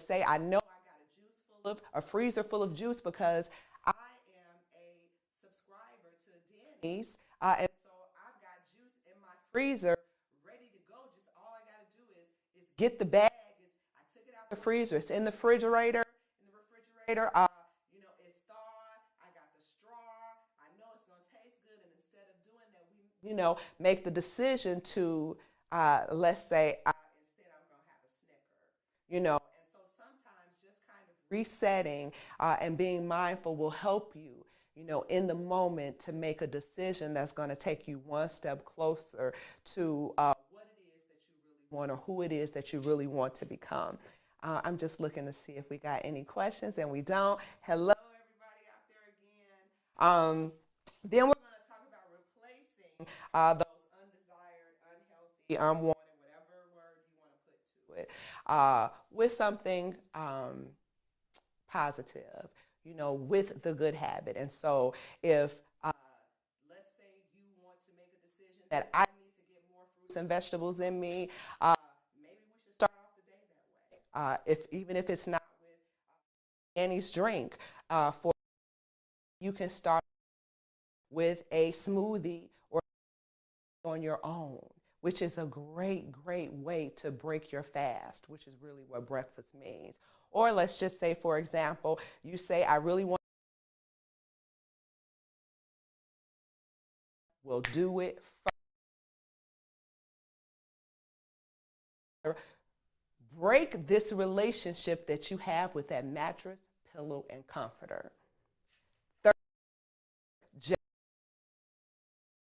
say I know I got a freezer full of juice because I am a subscriber to Danny's, and so I've got juice in my freezer ready to go. Just all I got to do is get the bag. I took it out the freezer. It's in the refrigerator. It's thawed. I got the straw. I know it's gonna taste good. And instead of doing that, make the decision to, let's say, instead I'm gonna have a Snicker. And so sometimes just kind of resetting and being mindful will help you, in the moment to make a decision that's going to take you one step closer to what it is that you really want or who it is that you really want to become. I'm just looking to see if we got any questions, and we don't. Hello, everybody out there again. Then we're going to talk about replacing those undesired, unhealthy, unwanted, whatever word you want to put to it, with something positive, with the good habit. And so if, let's say you want to make a decision that I need to get more fruits and vegetables in me, maybe we should start off the day that way. Even if it's not with Annie's drink, for you can start with a smoothie or on your own, which is a great, great way to break your fast, which is really what breakfast means. Or let's just say, for example, you say, I really want, we'll do it first. Break this relationship that you have with that mattress, pillow, and comforter. Third, just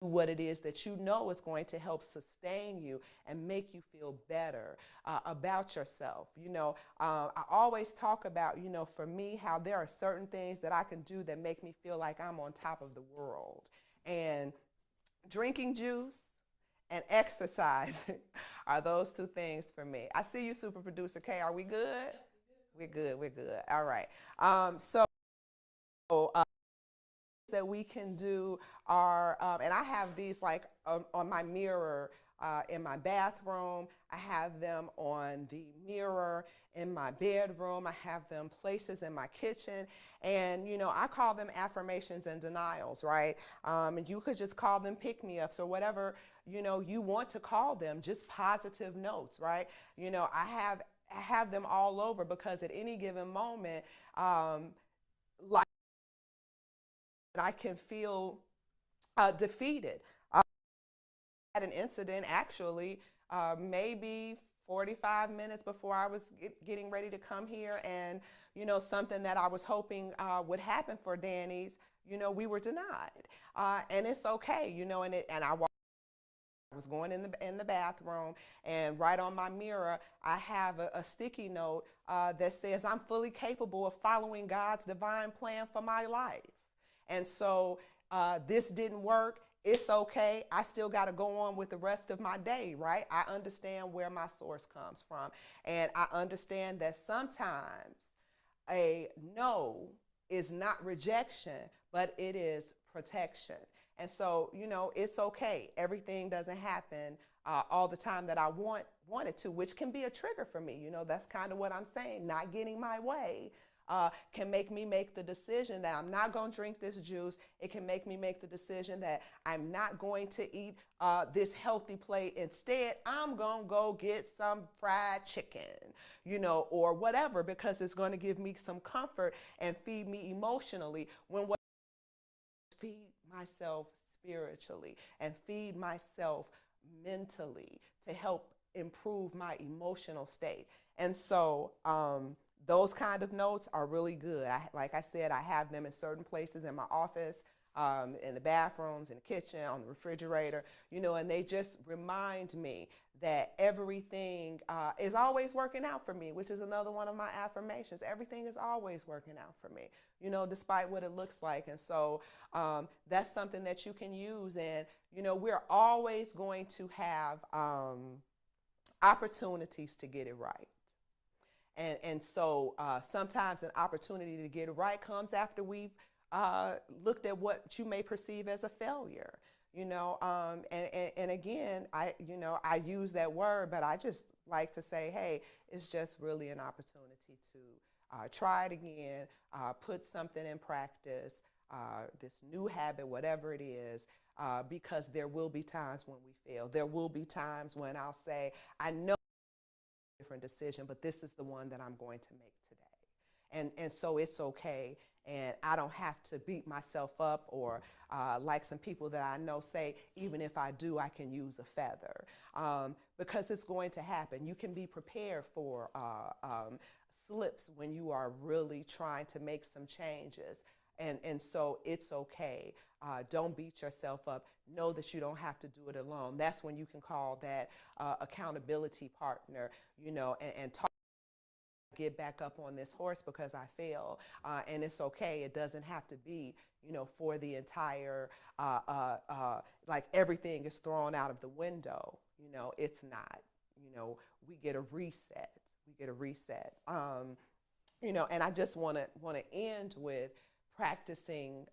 do what it is that you know is going to help sustain you and make you feel better about yourself. I always talk about, for me, how there are certain things that I can do that make me feel like I'm on top of the world. And drinking juice and exercising are those two things for me. I see you, super producer K. Are we good? We're good. We're good. All right. So that we can do are, and I have these like on my mirror in my bathroom. I have them on the mirror in my bedroom. I have them places in my kitchen. And, I call them affirmations and denials, right? And you could just call them pick-me-ups or whatever, you want to call them, just positive notes, right? I have them all over because at any given moment, like I can feel defeated. I had an incident actually maybe 45 minutes before I was getting ready to come here, and something that I was hoping would happen for Danie's, we were denied, and it's okay, and I was going in the bathroom, and right on my mirror I have a sticky note that says I'm fully capable of following God's divine plan for my life. And so this didn't work. It's okay. I still got to go on with the rest of my day, right? I understand where my source comes from. And I understand that sometimes a no is not rejection, but it is protection. And so, it's okay. Everything doesn't happen all the time that I want it to, which can be a trigger for me. That's kind of what I'm saying. Not getting my way can make me make the decision that I'm not going to drink this juice. It can make me make the decision that I'm not going to eat this healthy plate. Instead, I'm going to go get some fried chicken, or whatever, because it's going to give me some comfort and feed me emotionally, when what feed myself spiritually and feed myself mentally to help improve my emotional state. And so those kind of notes are really good. Like I said, I have them in certain places in my office, in the bathrooms, in the kitchen, on the refrigerator, and they just remind me that everything is always working out for me, which is another one of my affirmations. Everything is always working out for me, despite what it looks like. And so that's something that you can use. And, we're always going to have opportunities to get it right. And so sometimes an opportunity to get it right comes after we've looked at what you may perceive as a failure. And again, I use that word, but I just like to say, hey, It's just really an opportunity to try it again, put something in practice, this new habit, whatever it is, because there will be times when we fail. There will be times when I'll say, I know it's a different decision, but this is the one that I'm going to make today. And so it's okay, and I don't have to beat myself up or like some people that I know say, even if I do, I can use a feather, because it's going to happen. You can be prepared for slips when you are really trying to make some changes. And so it's okay. Don't beat yourself up. Know that you don't have to do it alone. That's when you can call that accountability partner, and talk. Get back up on this horse because I failed, and it's okay. It doesn't have to be, for the entire, like everything is thrown out of the window. It's not. We get a reset. We get a reset. And I just want to end with practicing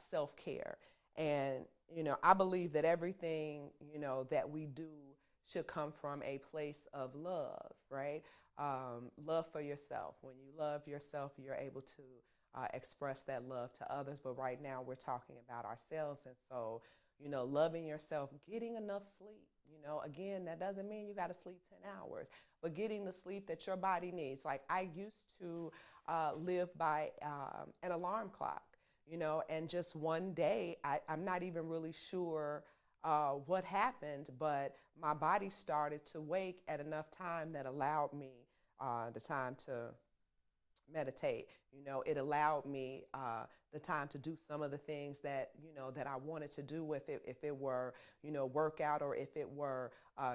self-care. And I believe that everything that we do should come from a place of love, right? Love for yourself. When you love yourself, you're able to express that love to others. But right now we're talking about ourselves. And so, loving yourself, getting enough sleep. Again, that doesn't mean you got to sleep 10 hours, but getting the sleep that your body needs. Like I used to live by an alarm clock, and just one day, I'm not even really sure what happened, but my body started to wake at enough time that allowed me the time to meditate. It allowed me the time to do some of the things that that I wanted to do. If it were workout, or if it were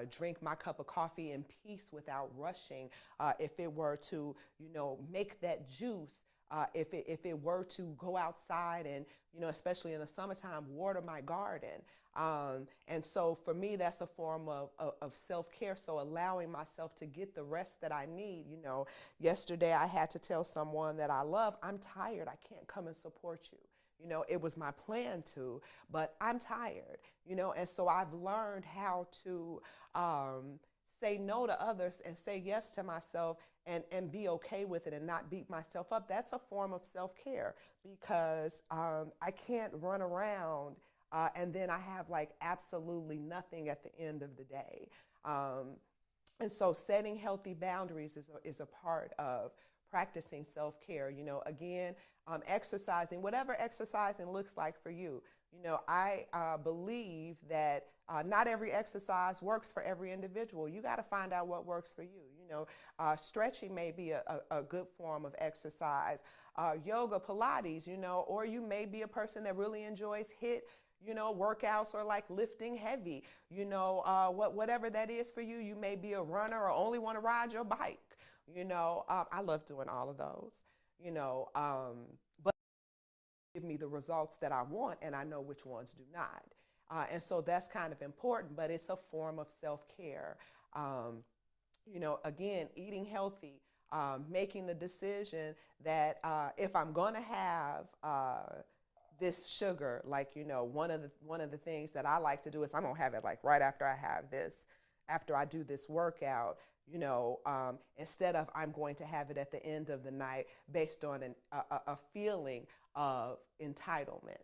drink my cup of coffee in peace without rushing. If it were to make that juice. If it were to go outside and especially in the summertime, water my garden. And so for me, that's a form of self-care. So allowing myself to get the rest that I need. Yesterday I had to tell someone that I love, I'm tired, I can't come and support you. It was my plan to, but I'm tired, and so I've learned how to say no to others and say yes to myself, and be okay with it and not beat myself up. That's a form of self-care, because I can't run around and then I have like absolutely nothing at the end of the day. And so setting healthy boundaries is a part of practicing self-care. Again, exercising, whatever exercising looks like for you. I believe that not every exercise works for every individual. You got to find out what works for you. Stretching may be a good form of exercise. Yoga, Pilates, or you may be a person that really enjoys HIIT, workouts, or like lifting heavy, whatever that is for you. You may be a runner or only want to ride your bike. I love doing all of those, but give me the results that I want, and I know which ones do not. And so that's kind of important, but it's a form of self-care. Again, eating healthy, making the decision that if I'm going to have this sugar, like, one of the things that I like to do is I'm going to have it like right after after I do this workout, instead of I'm going to have it at the end of the night based on a feeling of entitlement,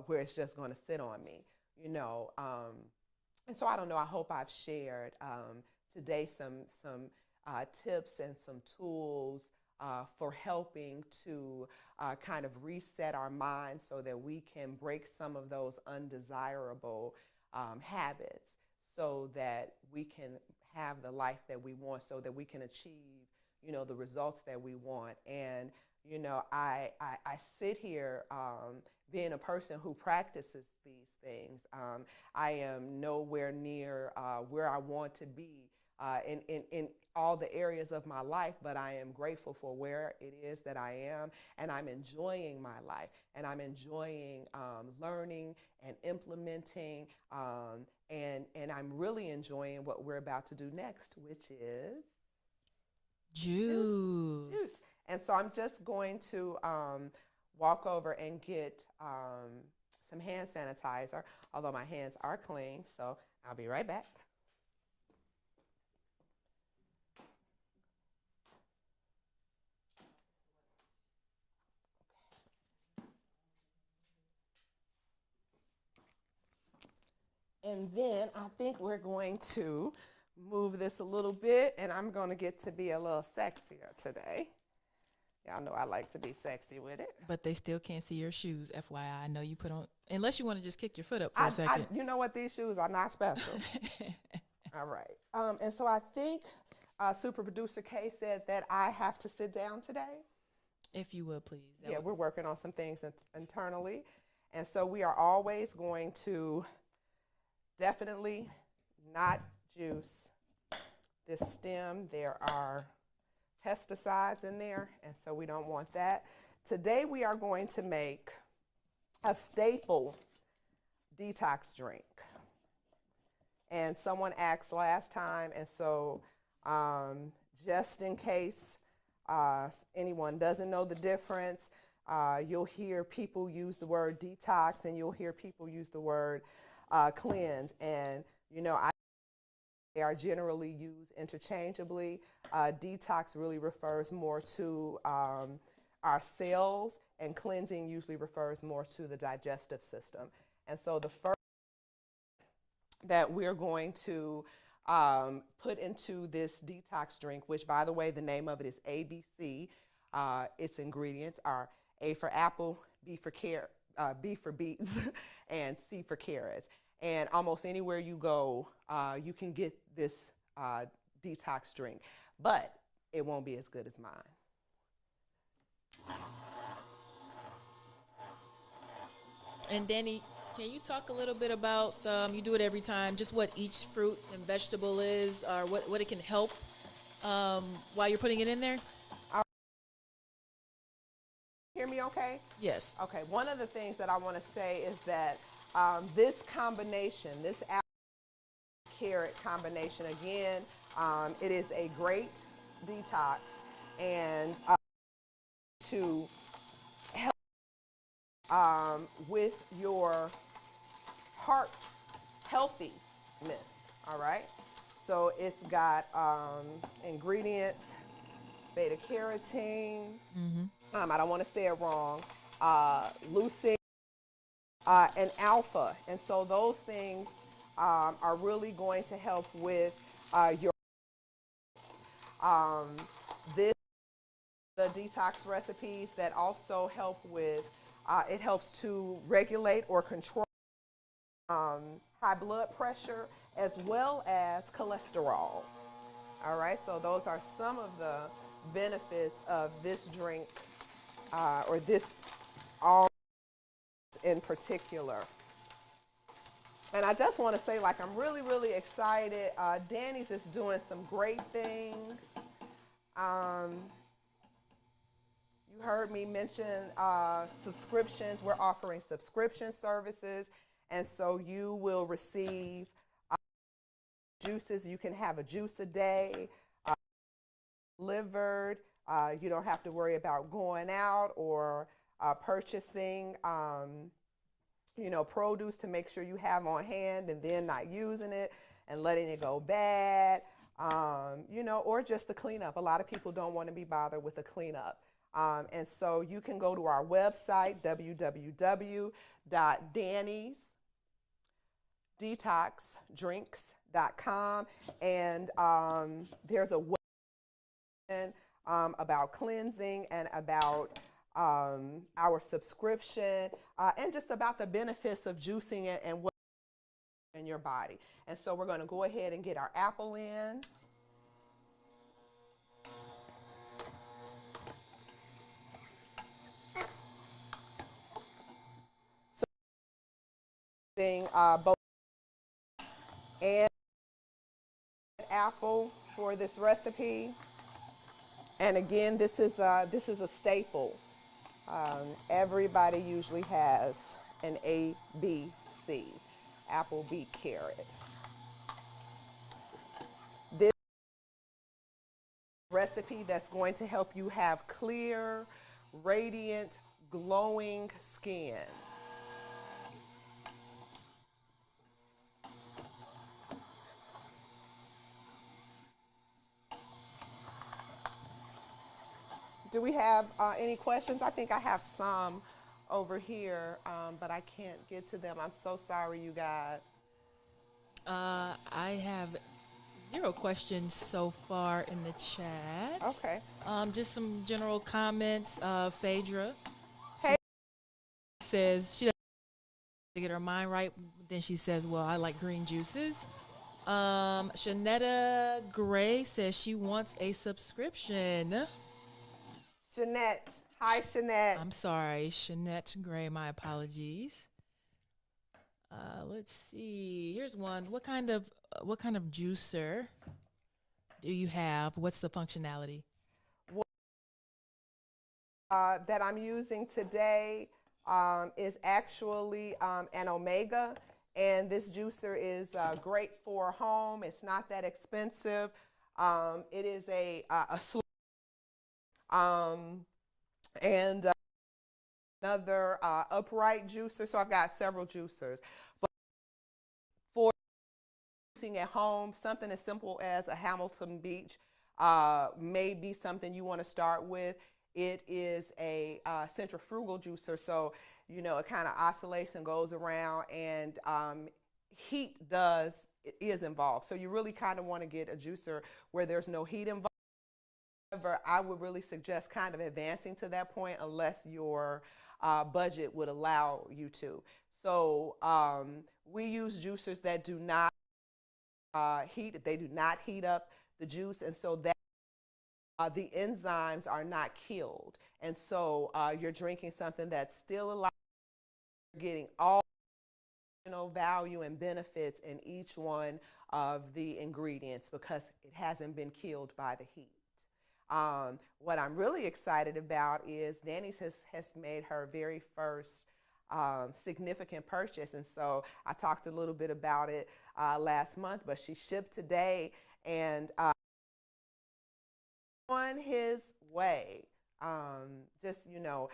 where it's just going to sit on me, and so I don't know, I hope I've shared today some tips and some tools for helping to kind of reset our minds so that we can break some of those undesirable habits, so that we can have the life that we want, so that we can achieve, the results that we want. And, I sit here being a person who practices these things. I am nowhere near where I want to be in all the areas of my life, but I am grateful for where it is that I am, and I'm enjoying my life, and I'm enjoying learning and implementing, and I'm really enjoying what we're about to do next, which is juice. And so I'm just going to walk over and get some hand sanitizer, although my hands are clean, so I'll be right back. And then I think we're going to move this a little bit, and I'm going to get to be a little sexier today. Y'all know I like to be sexy with it. But they still can't see your shoes, FYI. I know you put on, unless you want to just kick your foot up for a second. You know what? These shoes are not special. All right. And so I think Super Producer K said that I have to sit down today. If you would, please. Yeah, we're working on some things internally. And so we are always going to definitely not juice this stem. There are pesticides in there, and so we don't want that. Today we are going to make a staple detox drink. And someone asked last time, and so just in case anyone doesn't know the difference, you'll hear people use the word detox, and you'll hear people use the word cleanse. And, you know, they are generally used interchangeably. Detox really refers more to our cells, and cleansing usually refers more to the digestive system. And so the first that we're going to put into this detox drink, which, by the way, the name of it is ABC. Its ingredients are A for apple, B for beets, and C for carrots. And almost anywhere you go, you can get this detox drink, but it won't be as good as mine. And Danie, can you talk a little bit about, you do it every time, just what each fruit and vegetable is, or what it can help while you're putting it in there? Hear me okay? Yes. Okay, one of the things that I want to say is that this combination, this apple carrot combination, again, it is a great detox, and to help with your heart healthiness, all right? So it's got ingredients, beta carotene, I don't want to say it wrong, leucine, and alpha. And so those things are really going to help with your the detox recipes that also help with, it helps to regulate or control high blood pressure as well as cholesterol. All right, so those are some of the benefits of this drink, or this all in particular. And I just want to say, like, I'm really, really excited. Danie's is doing some great things. You heard me mention subscriptions. We're offering subscription services, and so you will receive juices. You can have a juice a day delivered. You don't have to worry about going out or purchasing produce to make sure you have on hand and then not using it and letting it go bad, or just the cleanup. A lot of people don't want to be bothered with the cleanup. And so you can go to our website, www.daniesdetoxdrinks.com, and there's a website about cleansing and about our subscription, and just about the benefits of juicing it and what in your body. And so we're going to go ahead and get our apple in. So both and apple for this recipe. And again, this is a staple. Everybody usually has an A, B, C, apple, beet, carrot. This recipe that's going to help you have clear, radiant, glowing skin. Do we have any questions? I think I have some over here, but I can't get to them. I'm so sorry, you guys. I have zero questions so far in the chat. Okay. Just some general comments. Phaedra Hey. says she doesn't get her mind right. Then she says, "Well, I like green juices." Shanetta Gray says she wants a subscription. Shanette. Hi, Shanette. I'm sorry, Shanette Gray. My apologies. Let's see. Here's one. What kind of juicer do you have? What's the functionality? That I'm using today is actually an Omega, and this juicer is great for home. It's not that expensive. It is a slow and another upright juicer. So I've got several juicers, but for using at home, something as simple as a Hamilton Beach may be something you want to start with. It is a centrifugal juicer, so you know it kind of oscillates and goes around, and heat is involved. So you really kind of want to get a juicer where there's no heat involved. However, I would really suggest kind of advancing to that point unless your budget would allow you to. So we use juicers that do not heat. They do not heat up the juice, and so that the enzymes are not killed. And so you're drinking something that's still alive, you're getting all value and benefits in each one of the ingredients because it hasn't been killed by the heat. What I'm really excited about is Danie has made her very first significant purchase. And so I talked a little bit about it last month, but she shipped today and on his way. Just, you know,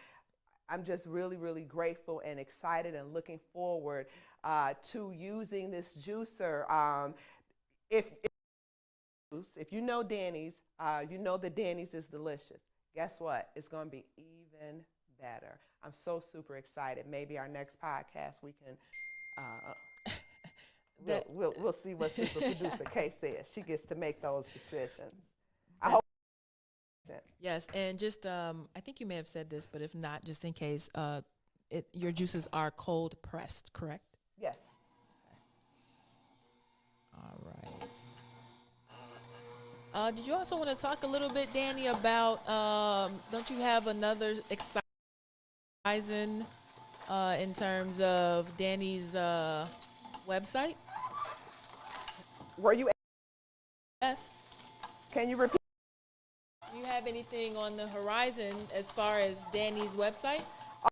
I'm just really, really grateful and excited and looking forward to using this juicer. If you know Danie's, you know that Danie's is delicious. Guess what? It's going to be even better. I'm so super excited. Maybe our next podcast we can we'll see what super producer Kay says. She gets to make those decisions. I hope. Yes, and just I think you may have said this, but if not, just in case, your juices are cold pressed, correct? Yes. All right. Did you also want to talk a little bit, Danie, about don't you have another exciting in terms of Danie's website? Were you? Yes. Can you repeat? Do you have anything on the horizon as far as Danie's website? On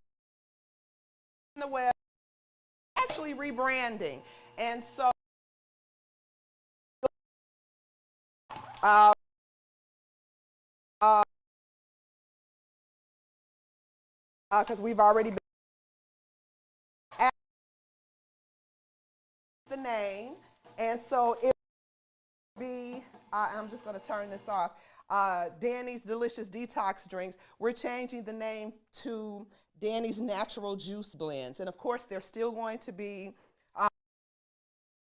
the web, actually rebranding, and so because we've already been at the name, and so it will be. I'm just going to turn this off. Danie's Delicious Detox Drinks. We're changing the name to Danie's Natural Juice Blends, and of course, there's still going to be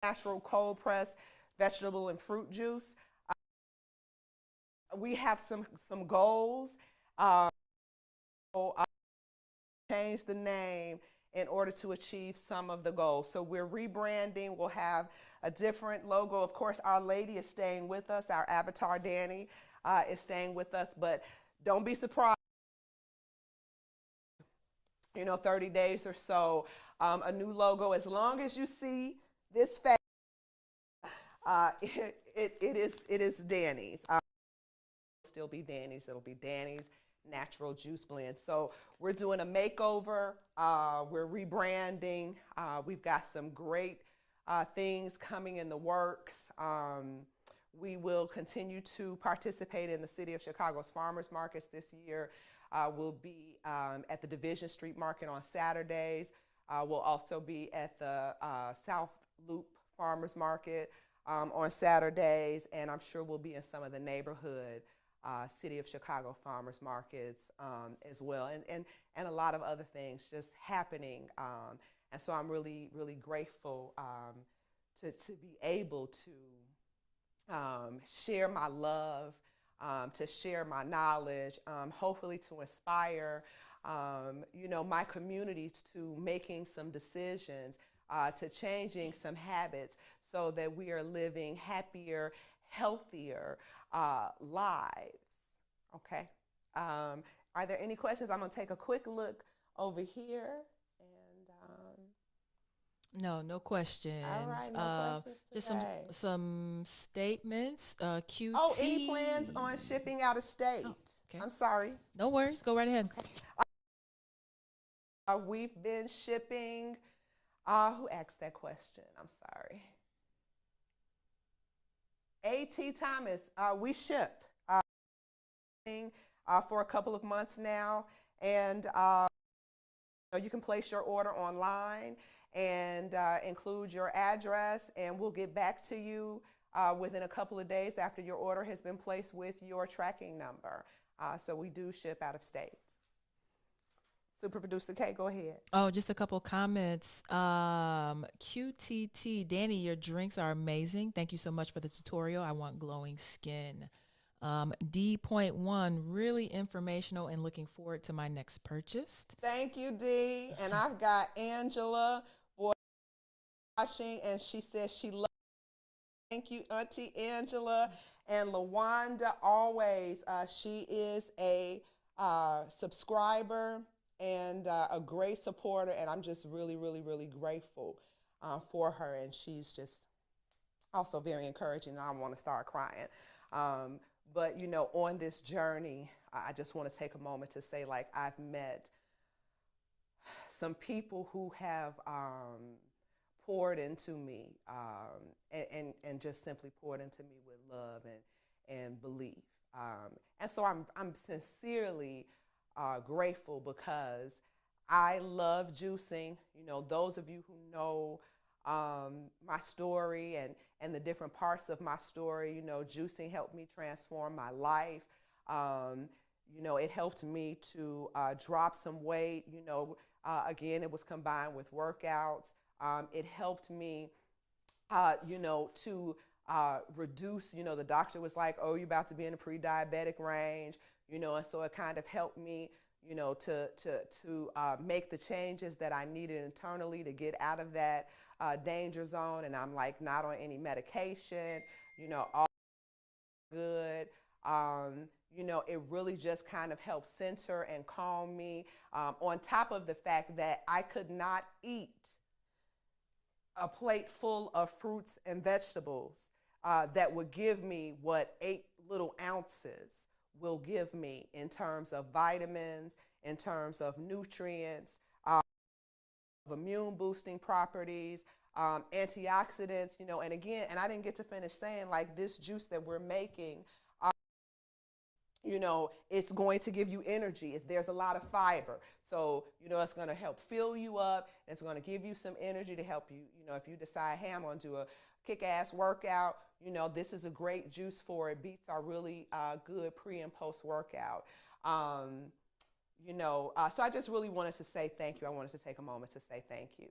natural cold pressed vegetable and fruit juice. We have some goals. Change the name in order to achieve some of the goals. So we're rebranding. We'll have a different logo. Of course, Our Lady is staying with us. Our avatar, Danie, is staying with us. But don't be surprised. 30 days or so, a new logo. As long as you see this face, it is Danie's. It'll still be Danie's. It'll be Danie's Natural Juice Blend. So we're doing a makeover. We're rebranding. We've got some great things coming in the works. We will continue to participate in the City of Chicago's farmers markets this year. We'll be at the Division Street Market on Saturdays. We'll also be at the South Loop Farmers Market on Saturdays, and I'm sure we'll be in some of the neighborhood City of Chicago farmers markets as well, and a lot of other things just happening. And so I'm really, really grateful to be able to share my love, to share my knowledge, hopefully to inspire, my communities to making some decisions, to changing some habits so that we are living happier, healthier lives. Okay. Are there any questions? I'm going to take a quick look over here. No questions. All right, no questions Just today. some statements. QT. Oh, any plans on shipping out of state? Oh, okay. I'm sorry. No worries. Go right ahead. We've been shipping. Who asked that question? I'm sorry. A.T. Thomas, we ship for a couple of months now, and you can place your order online and include your address, and we'll get back to you within a couple of days after your order has been placed with your tracking number. So we do ship out of state. Super Producer K, go ahead. Oh, just a couple comments. QTT, Danie, your drinks are amazing. Thank you so much for the tutorial. I want glowing skin. D.1, really informational and looking forward to my next purchase. Thank you, D. And I've got Angela watching, and she says she loves. Thank you, Auntie Angela. And LaWanda, always, she is a subscriber and a great supporter, and I'm just really, really, really grateful for her, and she's just also very encouraging, and I want to start crying. But, on this journey, I just want to take a moment to say, like, I've met some people who have poured into me and just simply poured into me with love and belief. And so I'm sincerely grateful because I love juicing. Those of you who know my story and the different parts of my story, juicing helped me transform my life. It helped me to drop some weight. Again, it was combined with workouts. It helped me, to reduce, the doctor was like, oh, you're about to be in the pre-diabetic range, and so it kind of helped me, to make the changes that I needed internally to get out of that danger zone. And I'm like not on any medication, all good. It really just kind of helped center and calm me, on top of the fact that I could not eat a plate full of fruits and vegetables that would give me what 8 little ounces will give me in terms of vitamins, in terms of nutrients, of immune boosting properties, antioxidants, and again, and I didn't get to finish saying, like, this juice that we're making, it's going to give you energy. There's a lot of fiber. So, it's going to help fill you up. It's going to give you some energy to help you, if you decide, hey, I'm going to do a kick-ass workout, this is a great juice for it. Beets are really good pre and post workout. So I just really wanted to say thank you. I wanted to take a moment to say thank you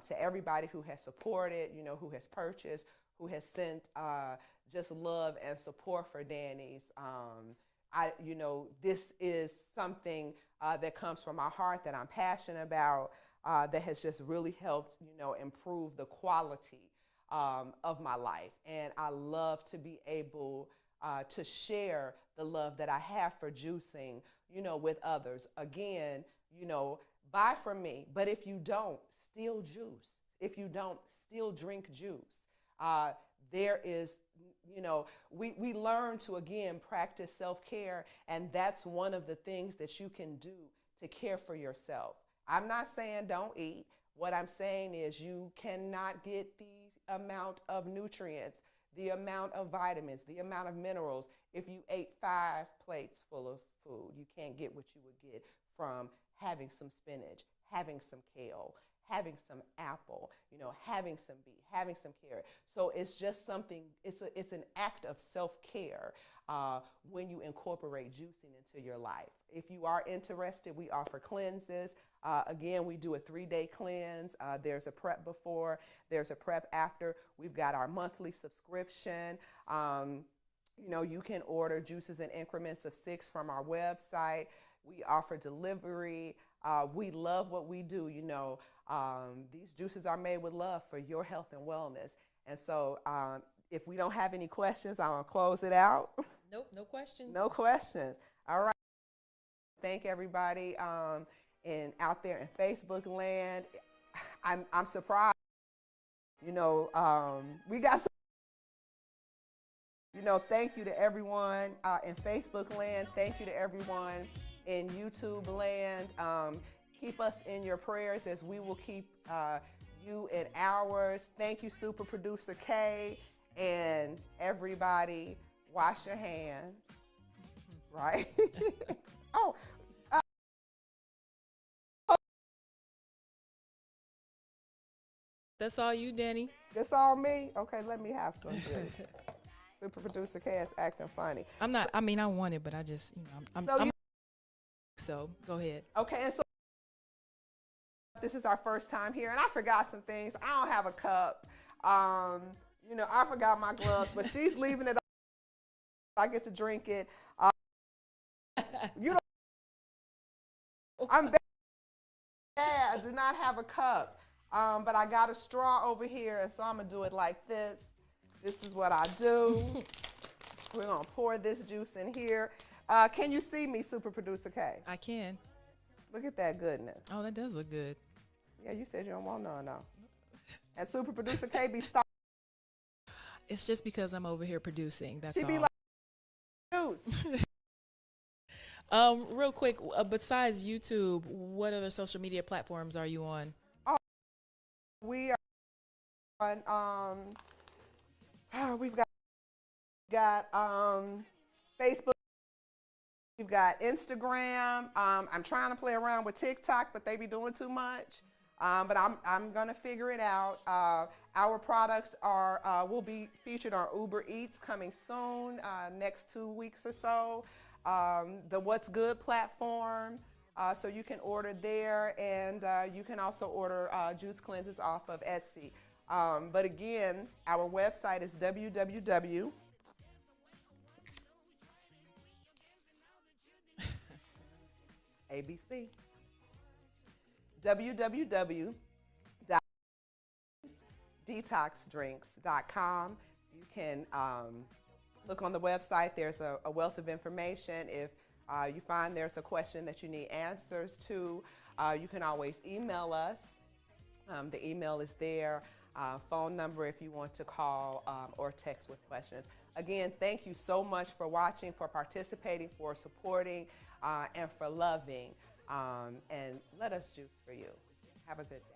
to everybody who has supported, who has purchased, who has sent just love and support for Danie's. This is something that comes from my heart, that I'm passionate about, that has just really helped, improve the quality of my life. And I love to be able to share the love that I have for juicing, with others. Again, buy from me, but if you don't, still juice. If you don't, still drink juice. There is, we learn to, again, practice self-care, and that's one of the things that you can do to care for yourself. I'm not saying don't eat. What I'm saying is you cannot get the amount of nutrients, the amount of vitamins, the amount of minerals. If you ate 5 plates full of food, you can't get what you would get from having some spinach, having some kale, having some apple, you know, having some beet, having some carrot. So it's just something, it's an act of self-care when you incorporate juicing into your life. If you are interested, we offer cleanses. Again, we do a 3-day cleanse. There's a prep before, there's a prep after. We've got our monthly subscription. You know, you can order juices in increments of 6 from our website. We offer delivery. We love what we do. You know, these juices are made with love for your health and wellness. And so if we don't have any questions, I'm going to close it out. Nope, no questions. No questions. All right. Thank everybody out there in Facebook land. I'm surprised. You know, we got some. You know, thank you to everyone in Facebook land. Thank you to everyone in YouTube land. Keep us in your prayers as we will keep you in ours. Thank you, Super Producer K, and everybody. Wash your hands, right? Oh. That's all you, Danie? That's all me? Okay, let me have some juice. Super Producer K is acting funny. I'm not, I mean, I want it, but I just, you know, so go ahead. Okay, and so this is our first time here, and I forgot some things. I don't have a cup. You know, I forgot my gloves, but she's leaving it. I get to drink it. You know, I'm bad. I do not have a cup, but I got a straw over here, and so I'm gonna do it like this. This is what I do. We're gonna pour this juice in here. Can you see me, Super Producer K? I can. Look at that goodness. Oh, that does look good. Yeah, you said you don't want none, no. And Super Producer K be stopped. It's just because I'm over here producing. That's all. She be like, juice. Real quick, besides YouTube, what other social media platforms are you on? Oh, we are on. We've got Facebook. We've got Instagram. I'm trying to play around with TikTok, but they be doing too much. But I'm gonna figure it out. Our products will be featured on Uber Eats coming soon, next 2 weeks or so. The What's Good platform, so you can order there, and you can also order juice cleanses off of Etsy. But again, our website is www. ABC. www.detoxdrinks.com. You can look on the website. There's a wealth of information. If you find there's a question that you need answers to, you can always email us. The email is there. Phone number if you want to call or text with questions. Again, thank you so much for watching, for participating, for supporting, and for loving. And let us juice for you. Have a good day.